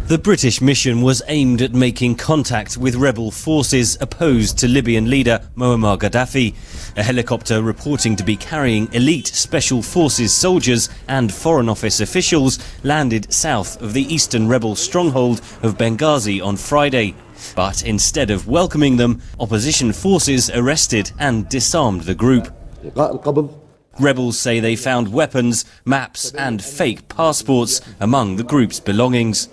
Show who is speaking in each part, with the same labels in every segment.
Speaker 1: The British mission was aimed at making contact with rebel forces opposed to Libyan leader Muammar Gaddafi. A helicopter reporting to be carrying elite special forces soldiers and Foreign Office officials landed south of the eastern rebel stronghold of Benghazi on Friday. But instead of welcoming them, opposition forces arrested and disarmed the group. Rebels say they found weapons, maps and fake passports among the group's belongings.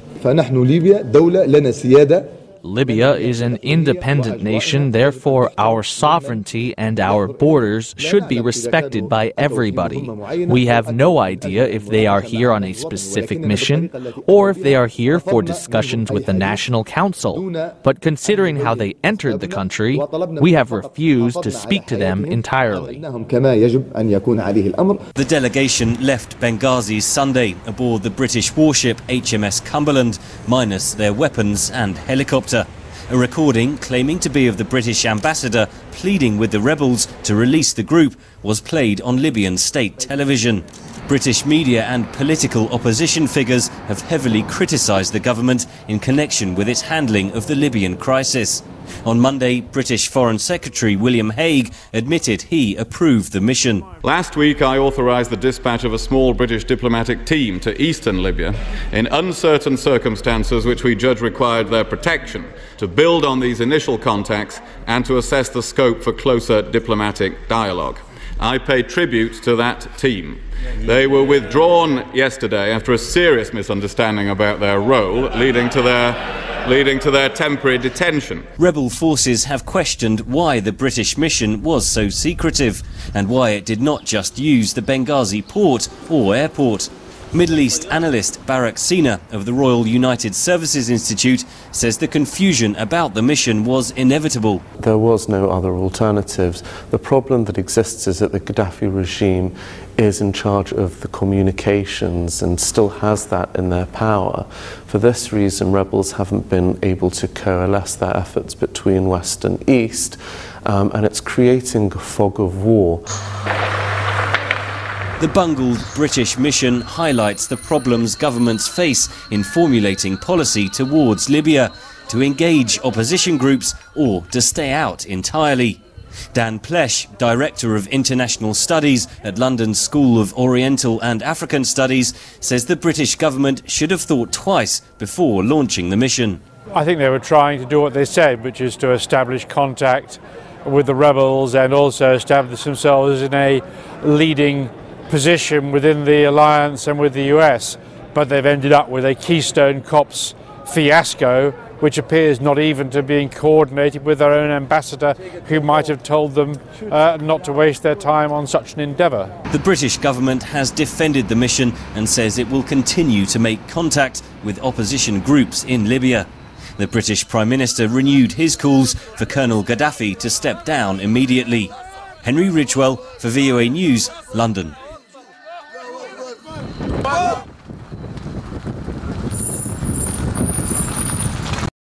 Speaker 2: Libya is an independent nation, therefore our sovereignty and our borders should be respected by everybody. We have no idea if they are here on a specific mission or if they are here for discussions with the National Council. But considering how they entered the country, we have refused to speak to them entirely.
Speaker 1: The delegation left Benghazi Sunday aboard the British warship HMS Cumberland, minus their weapons and helicopter. A recording claiming to be of the British ambassador pleading with the rebels to release the group was played on Libyan state television. British media and political opposition figures have heavily criticised the government in connection with its handling of the Libyan crisis. On Monday, British Foreign Secretary William Hague admitted he approved the mission.
Speaker 3: Last week I authorised the dispatch of a small British diplomatic team to eastern Libya in uncertain circumstances which we judge required their protection, to build on these initial contacts and to assess the scope for closer diplomatic dialogue. I pay tribute to that team. They were withdrawn yesterday after a serious misunderstanding about their role, leading to their temporary detention.
Speaker 1: Rebel forces have questioned why the British mission was so secretive and why it did not just use the Benghazi port or airport. Middle East analyst Barak of the Royal United Services Institute says the confusion about the mission was inevitable.
Speaker 4: There was no other alternatives. The problem that exists is that the Gaddafi regime is in charge of the communications and still has that in their power. For this reason, rebels haven't been able to coalesce their efforts between West and East, and it's creating a fog of war.
Speaker 1: The bungled British mission highlights the problems governments face in formulating policy towards Libya, to engage opposition groups or to stay out entirely. Dan Plesch, Director of International Studies at London's School of Oriental and African Studies, says the British government should have thought twice before launching the mission.
Speaker 5: I think they were trying to do what they said, which is to establish contact with the rebels and also establish themselves in a leading position within the alliance and with the US, but they've ended up with a Keystone Cops fiasco, which appears not even to be coordinated with their own ambassador, who might have told them not to waste their time on such an endeavour.
Speaker 1: The British government has defended the mission and says it will continue to make contact with opposition groups in Libya. The British Prime Minister renewed his calls for Colonel Gaddafi to step down immediately. Henry Ridgwell for VOA News, London.